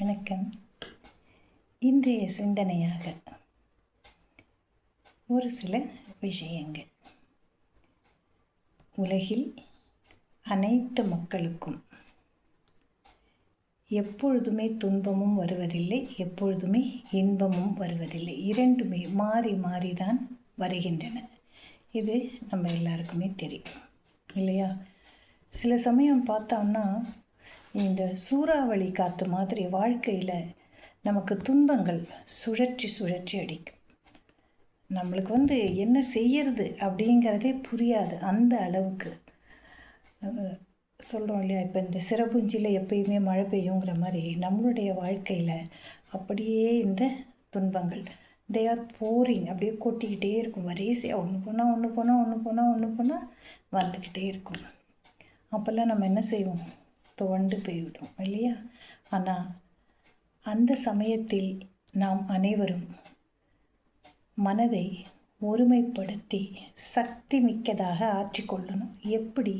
வணக்கம். இன்றைய சிந்தனையாக ஒரு சில விஷயங்கள். உலகில் அனைத்து மக்களுக்கும் எப்பொழுதுமே துன்பமும் வருவதில்லை, எப்பொழுதுமே இன்பமும் வருவதில்லை. இரண்டுமே மாறி மாறிதான் வருகின்றன. இது நம்ம எல்லாருக்குமே தெரியும் இல்லையா? சில சமயம் பார்த்தோம்னா இந்த சூறாவளி காற்று மாதிரி வாழ்க்கையில் நமக்கு துன்பங்கள் சுழற்சி சுழற்சி அடிக்கும். நம்மளுக்கு என்ன செய்யறது அப்படிங்கிறதே புரியாது. அந்த அளவுக்கு சொல்கிறோம் இல்லையா? இப்போ இந்த சிறப்புஞ்சியில் எப்பயுமே மழை பெய்யுங்கிற மாதிரி நம்மளுடைய வாழ்க்கையில் அப்படியே இந்த துன்பங்கள் தே ஆர் போரிங், அப்படியே கொட்டிக்கிட்டே இருக்கும். வரிசையாக ஒன்று போனால் வந்துக்கிட்டே இருக்கும். அப்போல்லாம் நம்ம என்ன செய்வோம்? துவண்டு போய்விடும் இல்லையா? ஆனால் அந்த சமயத்தில் நாம் அனைவரும் மனதை ஒருமைப்படுத்தி சக்தி மிக்கதாக ஆற்றிக்கொள்ளணும். எப்படி?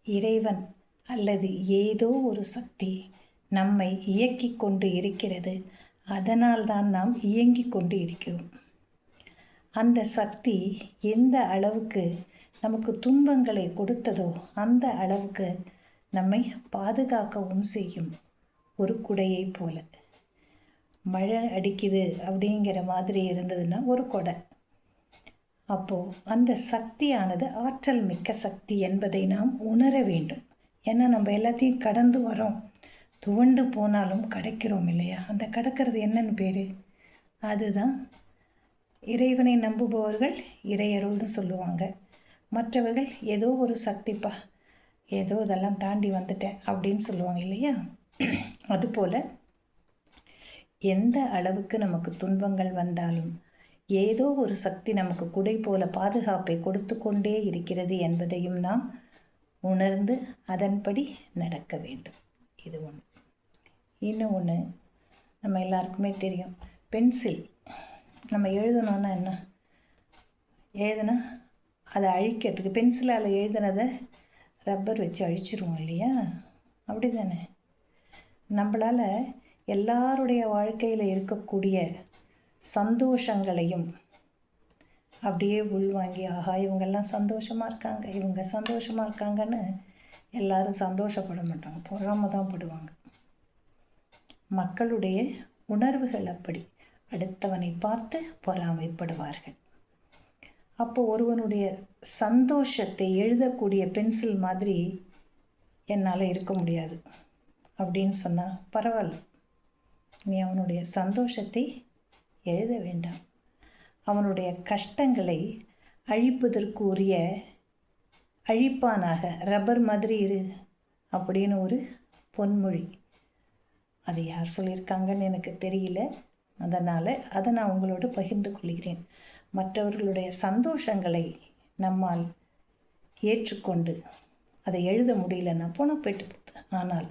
இறைவன் அல்லது ஏதோ ஒரு சக்தி நம்மை இயக்கி கொண்டு இருக்கிறது. அதனால்தான் நாம் இயங்கிக் கொண்டு இருக்கிறோம். அந்த சக்தி எந்த அளவுக்கு நமக்கு துன்பங்களை கொடுத்ததோ அந்த அளவுக்கு நம்மை பாதுகாக்கவும் செய்யும். ஒரு குடையை போல மழை அடிக்குது அப்படிங்கிற மாதிரி இருந்ததுன்னா ஒரு கொடை. அப்போது அந்த சக்தியானது ஆற்றல் மிக்க சக்தி என்பதை நாம் உணர வேண்டும். ஏன்னா நம்ம எல்லாத்தையும் கடந்து வரோம். துவண்டு போனாலும் கடக்கிறோம் இல்லையா? அந்த கடக்கிறது என்னன்னு பேர்? அதுதான் இறைவனை நம்புபவர்கள் இறையருள்னு சொல்லுவாங்க. மற்றவர்கள் ஏதோ ஒரு சக்திப்பா, ஏதோ இதெல்லாம் தாண்டி வந்துட்டேன் அப்படின்னு சொல்லுவாங்க இல்லையா? அதுபோல் எந்த அளவுக்கு நமக்கு துன்பங்கள் வந்தாலும் ஏதோ ஒரு சக்தி நமக்கு குடை போல பாதுகாப்பை கொடுத்து கொண்டே இருக்கிறது என்பதையும் நாம் உணர்ந்து அதன்படி நடக்க வேண்டும். இது ஒன்று. இன்னும் ஒன்று, நம்ம எல்லாருக்குமே தெரியும், பென்சில் நம்ம எழுதணுன்னா என்ன? எழுதுனா அதை அழிக்கிறதுக்கு பென்சிலால் எழுதுனதை ரப்பர் வச்சு அழிச்சிருவோம் இல்லையா? அப்படி தானே? நம்மளால் எல்லாருடைய வாழ்க்கையில் இருக்கக்கூடிய சந்தோஷங்களையும் அப்படியே உள்வாங்கி, ஆஹா இவங்கெல்லாம் சந்தோஷமாக இருக்காங்க, இவங்க சந்தோஷமாக இருக்காங்கன்னு எல்லாரும் சந்தோஷப்பட மாட்டாங்க, பொறாம தான் படுவாங்க. மக்களுடைய உணர்வுகள் அப்படி. அடுத்தவனை பார்த்து பொறாமைப்படுவார்கள். அப்போ ஒருவனுடைய சந்தோஷத்தை எழுதக்கூடிய பென்சில் மாதிரி என்னால் இருக்க முடியாது அப்படின்னு சொன்னால் பரவாயில்ல, நீ அவனுடைய சந்தோஷத்தை எழுத வேண்டாம். அவனுடைய கஷ்டங்களை அழிப்பதற்குரிய அழிப்பானாக ரப்பர் மாதிரி இரு அப்படின்னு ஒரு பொன்மொழி. அது யார் சொல்லியிருக்காங்கன்னு எனக்கு தெரியல. அதனால் அதை நான் உங்களோடு பகிர்ந்து கொள்கிறேன். மற்றவர்களுடைய சந்தோஷங்களை நம்மால் ஏற்றுக்கொண்டு அதை எழுத முடியலன்னா போனால் போயிட்டு போகுது. ஆனால்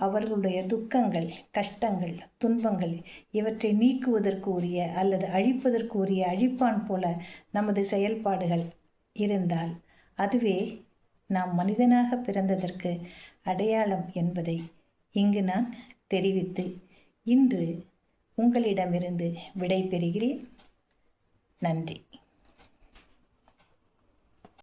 அவர்களுடைய துக்கங்கள், கஷ்டங்கள், துன்பங்கள் இவற்றை நீக்குவதற்கு உரிய அல்லது அழிப்பதற்கு உரிய அழிப்பான் போல நமது செயல்பாடுகள் இருந்தால் அதுவே நாம் மனிதனாக பிறந்ததற்கு அடையாளம் என்பதை இங்கு நான் தெரிவித்து இன்று உங்களிடமிருந்து விடை பெறுகிறேன். நன்றி.